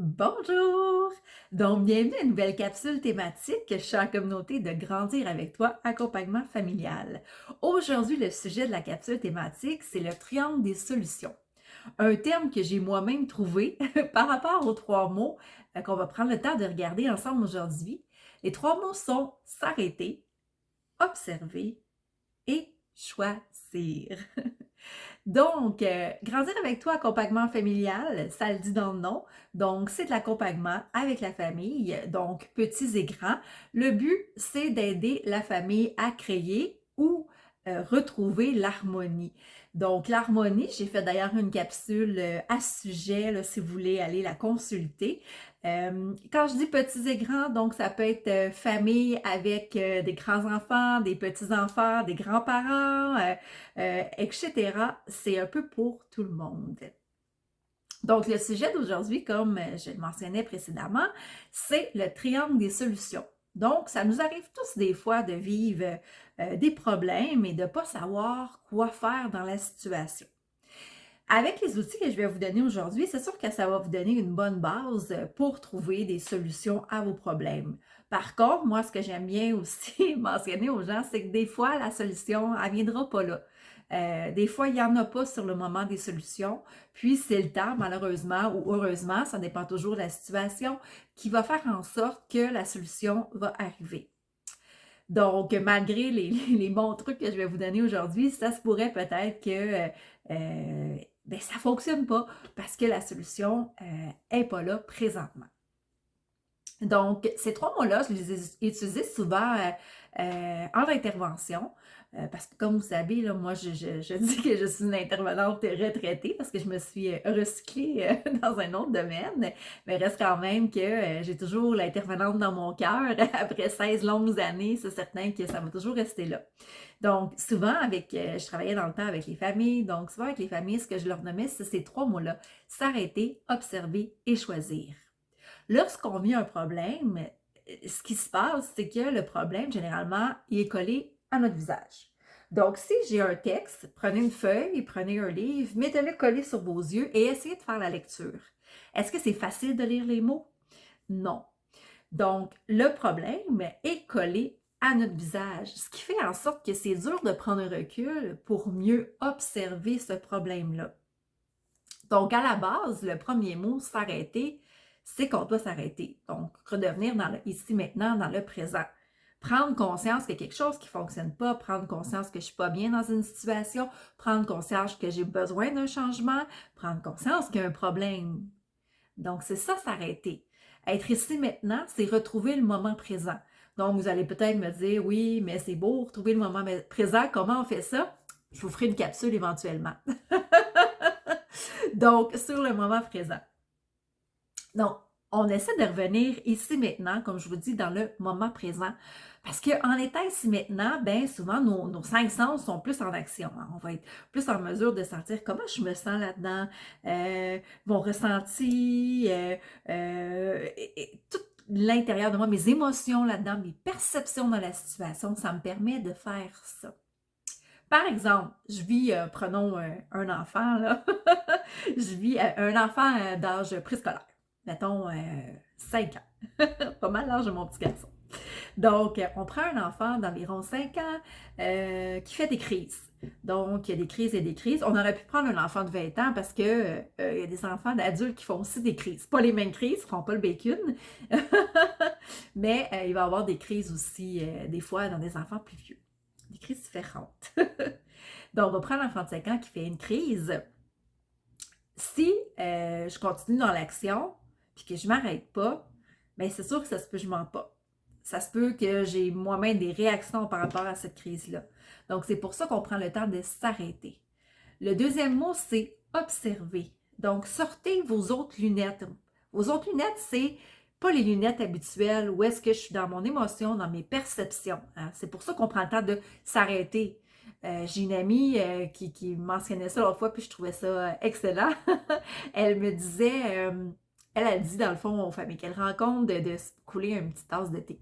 Bonjour! Donc, bienvenue à une nouvelle capsule thématique que je suis en communauté de Grandir avec toi, accompagnement familial. Aujourd'hui, le sujet de la capsule thématique, c'est le triangle des solutions. Un terme que j'ai moi-même trouvé par rapport aux trois mots qu'on va prendre le temps de regarder ensemble aujourd'hui. Les trois mots sont s'arrêter, observer et choisir. Donc, grandir avec toi, accompagnement familial, ça le dit dans le nom. Donc, c'est de l'accompagnement avec la famille, donc petits et grands. Le but, c'est d'aider la famille à créer ou retrouver l'harmonie. Donc, l'harmonie, j'ai fait d'ailleurs une capsule à ce sujet, là, si vous voulez aller la consulter. Quand je dis petits et grands, donc ça peut être famille avec des grands-enfants, des petits-enfants, des grands-parents, etc. C'est un peu pour tout le monde. Donc, le sujet d'aujourd'hui, comme je le mentionnais précédemment, c'est le triangle des solutions. Donc, ça nous arrive tous des fois de vivre des problèmes et de ne pas savoir quoi faire dans la situation. Avec les outils que je vais vous donner aujourd'hui, c'est sûr que ça va vous donner une bonne base pour trouver des solutions à vos problèmes. Par contre, moi, ce que j'aime bien aussi mentionner aux gens, c'est que des fois, la solution, elle ne viendra pas là. Des fois, il n'y en a pas sur le moment des solutions, puis c'est le temps, malheureusement ou heureusement, ça dépend toujours de la situation, qui va faire en sorte que la solution va arriver. Donc, malgré les bons trucs que je vais vous donner aujourd'hui, ça se pourrait peut-être que ça ne fonctionne pas parce que la solution n'est pas là présentement. Donc, ces trois mots-là, je les ai utilisés souvent en intervention parce que, comme vous savez, là, moi, je dis que je suis une intervenante retraitée parce que je me suis recyclée dans un autre domaine, mais reste quand même que j'ai toujours l'intervenante dans mon cœur. Après 16 longues années, c'est certain que ça va toujours rester là. Donc, souvent, je travaillais dans le temps avec les familles, donc souvent avec les familles, ce que je leur nommais, c'est ces trois mots-là, s'arrêter, observer et choisir. Lorsqu'on vit un problème, ce qui se passe, c'est que le problème, généralement, il est collé à notre visage. Donc, si j'ai un texte, prenez une feuille, prenez un livre, mettez-le collé sur vos yeux et essayez de faire la lecture. Est-ce que c'est facile de lire les mots? Non. Donc, le problème est collé à notre visage, ce qui fait en sorte que c'est dur de prendre un recul pour mieux observer ce problème-là. Donc, à la base, le premier mot, s'arrêter, c'est qu'on doit s'arrêter. Donc, redevenir dans le ici, maintenant, dans le présent. Prendre conscience qu'il y a quelque chose qui ne fonctionne pas, prendre conscience que je ne suis pas bien dans une situation, prendre conscience que j'ai besoin d'un changement, prendre conscience qu'il y a un problème. Donc, c'est ça, s'arrêter. Être ici maintenant, c'est retrouver le moment présent. Donc, vous allez peut-être me dire, oui, mais c'est beau, retrouver le moment présent, comment on fait ça? Je vous ferai une capsule éventuellement. Donc, sur le moment présent. Donc, on essaie de revenir ici maintenant, comme je vous dis, dans le moment présent. Parce qu'en étant ici maintenant, bien souvent, nos cinq sens sont plus en action. Hein. On va être plus en mesure de sentir comment je me sens là-dedans, mon ressenti, tout l'intérieur de moi, mes émotions là-dedans, mes perceptions dans la situation, ça me permet de faire ça. Par exemple, je vis, prenons un enfant, là, je vis un enfant d'âge préscolaire, mettons 5 ans, pas mal l'âge de mon petit garçon. Donc, on prend un enfant d'environ 5 ans qui fait des crises. Donc, il y a des crises et des crises. On aurait pu prendre un enfant de 20 ans parce que il y a des enfants d'adultes qui font aussi des crises. Pas les mêmes crises, ils ne font pas le bacon, mais il va y avoir des crises aussi, des fois, dans des enfants plus vieux. Des crises différentes. Donc, on va prendre un enfant de 5 ans qui fait une crise. Si je continue dans l'action, puis que je ne m'arrête pas, bien, c'est sûr que ça se peut que je ne mens pas. Ça se peut que j'ai moi-même des réactions par rapport à cette crise-là. Donc, c'est pour ça qu'on prend le temps de s'arrêter. Le deuxième mot, c'est observer. Donc, sortez vos autres lunettes. Vos autres lunettes, c'est pas les lunettes habituelles où est-ce que je suis dans mon émotion, dans mes perceptions. Hein? C'est pour ça qu'on prend le temps de s'arrêter. J'ai une amie qui mentionnait ça l'autre fois, puis je trouvais ça excellent. Elle me disait, elle a dit dans le fond aux familles qu'elle rencontre de se couler une petite tasse de thé.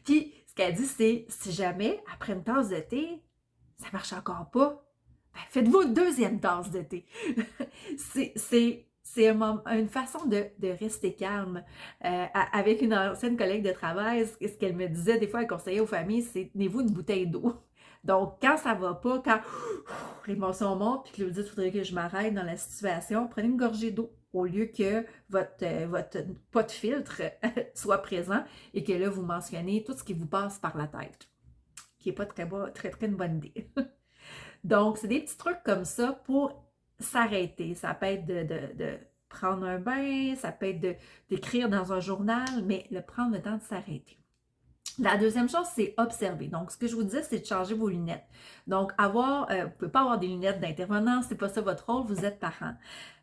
Puis ce qu'elle dit, c'est si jamais après une tasse de thé, ça marche encore pas, ben, faites-vous une deuxième tasse de thé. C'est une façon de rester calme. Avec une ancienne collègue de travail, ce qu'elle me disait, des fois, elle conseillait aux familles, c'est tenez-vous une bouteille d'eau. Donc, quand ça va pas, quand l'émotion monte, puis que vous dites, il faudrait que je m'arrête dans la situation, prenez une gorgée d'eau au lieu que votre pas de filtre soit présent et que là, vous mentionnez tout ce qui vous passe par la tête, qui n'est pas très une bonne idée. Donc, c'est des petits trucs comme ça pour s'arrêter. Ça peut être de prendre un bain, ça peut être d'écrire dans un journal, mais prendre le temps de s'arrêter. La deuxième chose, c'est observer. Donc, ce que je vous dis, c'est de changer vos lunettes. Donc, vous ne pouvez pas avoir des lunettes d'intervenant, c'est pas ça votre rôle, vous êtes parent.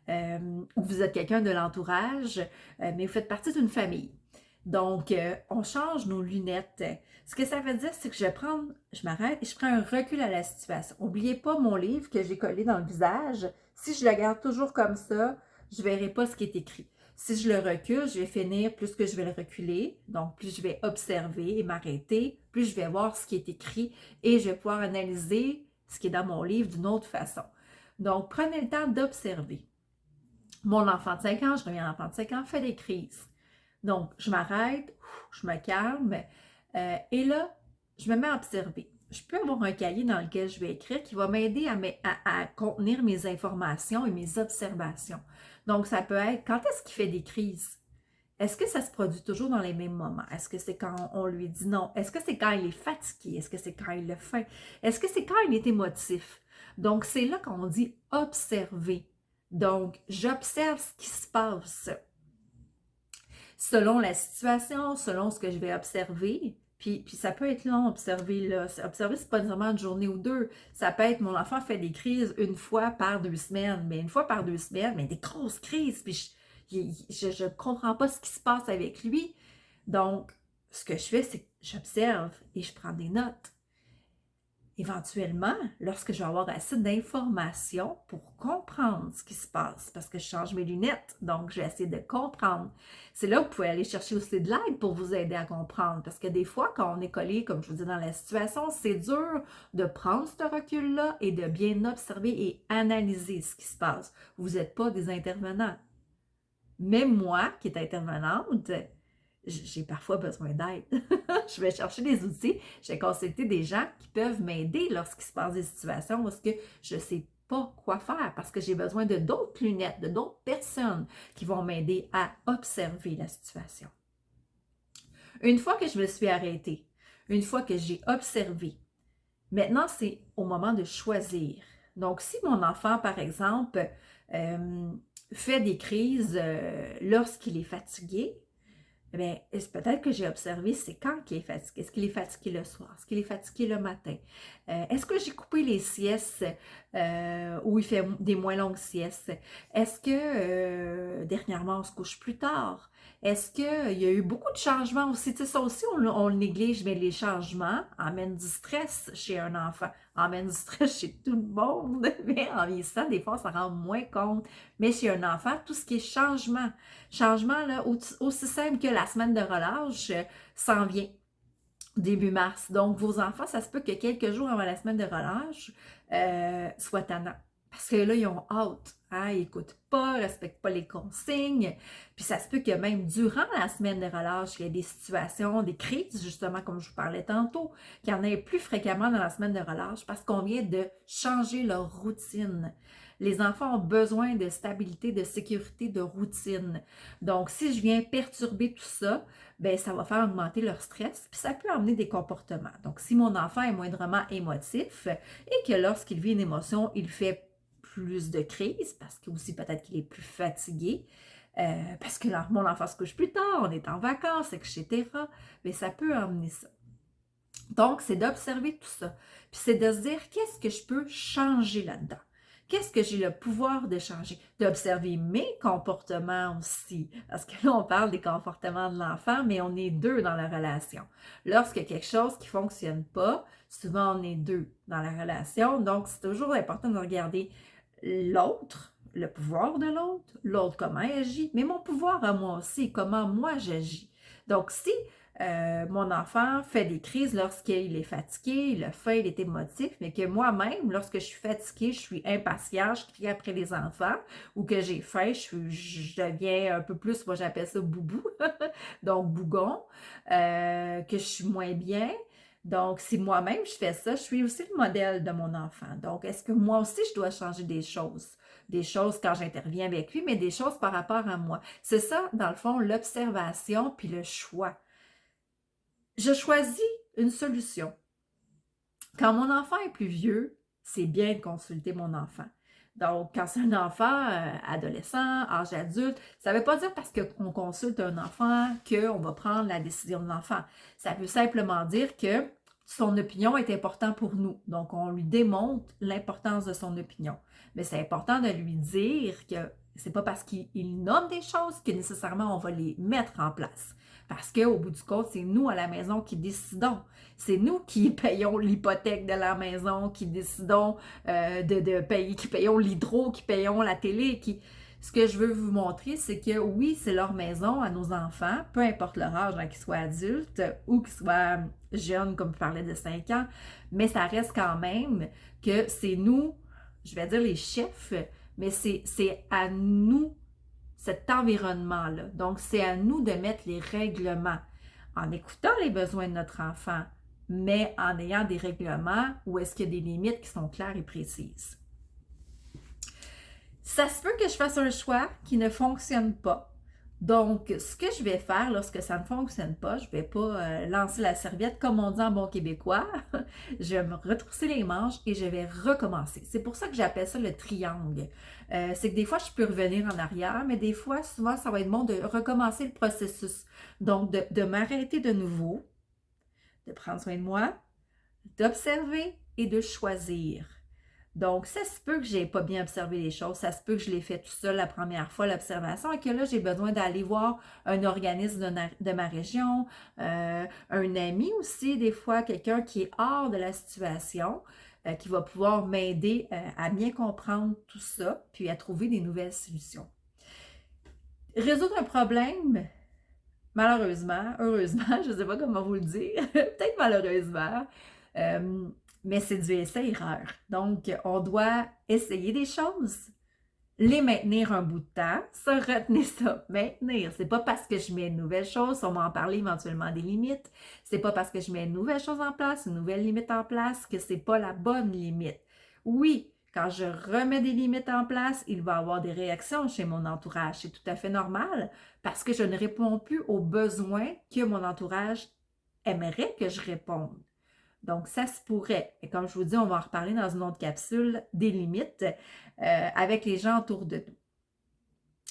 Ou vous êtes quelqu'un de l'entourage, mais vous faites partie d'une famille. Donc, on change nos lunettes. Ce que ça veut dire, c'est que je m'arrête et je prends un recul à la situation. N'oubliez pas mon livre que j'ai collé dans le visage. Si je le garde toujours comme ça, je ne verrai pas ce qui est écrit. Si je le recule, je vais finir, plus que je vais le reculer, donc plus je vais observer et m'arrêter, plus je vais voir ce qui est écrit et je vais pouvoir analyser ce qui est dans mon livre d'une autre façon. Donc, prenez le temps d'observer. Mon enfant de 5 ans, je reviens à l'enfant de 5 ans, fait des crises. Donc, je m'arrête, je me calme et là, je me mets à observer. Je peux avoir un cahier dans lequel je vais écrire qui va m'aider à contenir mes informations et mes observations. Donc, ça peut être, quand est-ce qu'il fait des crises? Est-ce que ça se produit toujours dans les mêmes moments? Est-ce que c'est quand on lui dit non? Est-ce que c'est quand il est fatigué? Est-ce que c'est quand il le fait? Est-ce que c'est quand il est émotif? Donc, c'est là qu'on dit observer. Donc, j'observe ce qui se passe selon la situation, selon ce que je vais observer. Puis ça peut être long, observer, là. Observer, c'est pas nécessairement une journée ou deux. Ça peut être, mon enfant fait des crises une fois par 2 semaines. Mais une fois par 2 semaines, mais des grosses crises. Puis je ne comprends pas ce qui se passe avec lui. Donc, ce que je fais, c'est que j'observe et je prends des notes. Éventuellement, lorsque je vais avoir assez d'informations pour comprendre ce qui se passe, parce que je change mes lunettes, donc je vais essayer de comprendre. C'est là que vous pouvez aller chercher aussi de l'aide pour vous aider à comprendre, parce que des fois, quand on est collé, comme je vous dis, dans la situation, c'est dur de prendre ce recul-là et de bien observer et analyser ce qui se passe. Vous n'êtes pas des intervenants. Même moi, qui est intervenante, j'ai parfois besoin d'aide. Je vais chercher des outils, je vais consulter des gens qui peuvent m'aider lorsqu'il se passe des situations où je ne sais pas quoi faire parce que j'ai besoin de d'autres lunettes, de d'autres personnes qui vont m'aider à observer la situation. Une fois que je me suis arrêtée, une fois que j'ai observé, maintenant c'est au moment de choisir. Donc, si mon enfant, par exemple, fait des crises lorsqu'il est fatigué, eh bien, peut-être que j'ai observé, c'est quand qu'il est fatigué. Est-ce qu'il est fatigué le soir? Est-ce qu'il est fatigué le matin? Est-ce que j'ai coupé les siestes où il fait des moins longues siestes? Est-ce que dernièrement, on se couche plus tard? Est-ce qu'il y a eu beaucoup de changements aussi? Tu sais, ça aussi, on le néglige, mais les changements amènent du stress chez un enfant, amènent du stress chez tout le monde, mais en vieillissant, des fois, on s'en rend moins compte. Mais chez un enfant, tout ce qui est changement, là, aussi simple que la semaine de relâche s'en vient début mars. Donc, vos enfants, ça se peut que quelques jours avant la semaine de relâche soient tannants. Parce que là, ils ont hâte. Hein? Ils n'écoutent pas, ne respectent pas les consignes. Puis ça se peut que même durant la semaine de relâche, il y ait des situations, des crises, justement, comme je vous parlais tantôt, qu'il y en ait plus fréquemment dans la semaine de relâche parce qu'on vient de changer leur routine. Les enfants ont besoin de stabilité, de sécurité, de routine. Donc, si je viens perturber tout ça, bien, ça va faire augmenter leur stress, puis ça peut amener des comportements. Donc, si mon enfant est moindrement émotif et que lorsqu'il vit une émotion, il fait plus de crises, parce que aussi peut-être qu'il est plus fatigué, parce que mon enfant se couche plus tard, on est en vacances, etc., bien, ça peut amener ça. Donc, c'est d'observer tout ça. Puis c'est de se dire, qu'est-ce que je peux changer là-dedans? Qu'est-ce que j'ai le pouvoir de changer? D'observer mes comportements aussi. Parce que là, on parle des comportements de l'enfant, mais on est deux dans la relation. Lorsqu'il y a quelque chose qui ne fonctionne pas, souvent on est deux dans la relation. Donc, c'est toujours important de regarder l'autre, le pouvoir de l'autre comment il agit, mais mon pouvoir à moi aussi, comment moi j'agis. Donc, si mon enfant fait des crises lorsqu'il est fatigué, il a faim, il est émotif, mais que moi-même, lorsque je suis fatiguée, je suis impatiente, je crie après les enfants, ou que j'ai faim, je deviens un peu plus, moi j'appelle ça boubou, donc bougon, que je suis moins bien. Donc, si moi-même je fais ça, je suis aussi le modèle de mon enfant. Donc, est-ce que moi aussi je dois changer des choses? Des choses quand j'interviens avec lui, mais des choses par rapport à moi. C'est ça, dans le fond, l'observation puis le choix. Je choisis une solution. Quand mon enfant est plus vieux, c'est bien de consulter mon enfant. Donc, quand c'est un enfant adolescent, âge adulte, ça ne veut pas dire parce qu'on consulte un enfant qu'on va prendre la décision de l'enfant. Ça veut simplement dire que son opinion est importante pour nous. Donc, on lui démontre l'importance de son opinion. Mais c'est important de lui dire que c'est pas parce qu'il nomme des choses que nécessairement on va les mettre en place. Parce qu'au bout du compte, c'est nous à la maison qui décidons. C'est nous qui payons l'hypothèque de la maison, qui décidons de payer, qui payons l'hydro, qui payons la télé. Ce que je veux vous montrer, c'est que oui, c'est leur maison à nos enfants, peu importe leur âge, hein, qu'ils soient adultes ou qu'ils soient jeunes, comme je parlais de 5 ans, mais ça reste quand même que c'est nous, je vais dire les chefs, mais c'est à nous cet environnement-là. Donc, c'est à nous de mettre les règlements en écoutant les besoins de notre enfant, mais en ayant des règlements où est-ce qu'il y a des limites qui sont claires et précises. Ça se peut que je fasse un choix qui ne fonctionne pas. Donc, ce que je vais faire lorsque ça ne fonctionne pas, je ne vais pas lancer la serviette comme on dit en bon québécois. Je vais me retrousser les manches et je vais recommencer. C'est pour ça que j'appelle ça le triangle. C'est que des fois, je peux revenir en arrière, mais des fois, souvent, ça va être bon de recommencer le processus. Donc, de m'arrêter de nouveau, de prendre soin de moi, d'observer et de choisir. Donc, ça se peut que je n'ai pas bien observé les choses, ça se peut que je l'ai fait tout seul la première fois, l'observation, et que là, j'ai besoin d'aller voir un organisme de ma région, un ami aussi, des fois, quelqu'un qui est hors de la situation, qui va pouvoir m'aider à bien comprendre tout ça, puis à trouver des nouvelles solutions. Résoudre un problème, malheureusement, heureusement, je ne sais pas comment vous le dire, peut-être malheureusement, mais c'est du essai-erreur. Donc, on doit essayer des choses, les maintenir un bout de temps, se retenir ça, maintenir. C'est pas parce que je mets une nouvelle chose, on va en parler éventuellement des limites, c'est pas parce que je mets une nouvelle chose en place, une nouvelle limite en place, que c'est pas la bonne limite. Oui, quand je remets des limites en place, il va y avoir des réactions chez mon entourage. C'est tout à fait normal parce que je ne réponds plus aux besoins que mon entourage aimerait que je réponde. Donc, ça se pourrait. Et comme je vous dis, on va en reparler dans une autre capsule des limites avec les gens autour de nous.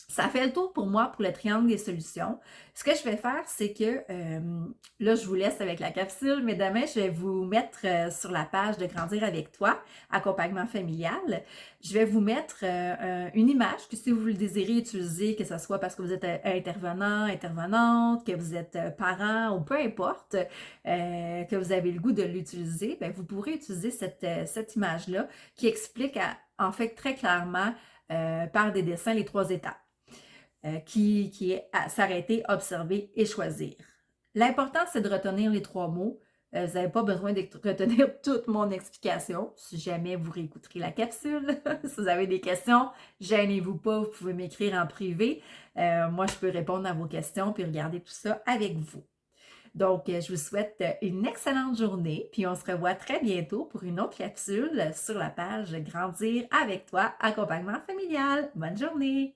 Ça fait le tour pour moi pour le triangle des solutions. Ce que je vais faire, c'est que là, je vous laisse avec la capsule, mais demain, je vais vous mettre sur la page de Grandir avec toi, accompagnement familial. Je vais vous mettre une image que si vous le désirez utiliser, que ce soit parce que vous êtes intervenant, intervenante, que vous êtes parent ou peu importe, que vous avez le goût de l'utiliser, bien, vous pourrez utiliser cette image-là qui explique en fait très clairement par des dessins les 3 étapes. Qui est à s'arrêter, observer et choisir. L'important, c'est de retenir les 3 mots. Vous n'avez pas besoin de retenir toute mon explication. Si jamais vous réécouterez la capsule, si vous avez des questions, gênez-vous pas, vous pouvez m'écrire en privé. Moi, je peux répondre à vos questions puis regarder tout ça avec vous. Donc, je vous souhaite une excellente journée, puis on se revoit très bientôt pour une autre capsule sur la page Grandir avec toi, accompagnement familial. Bonne journée!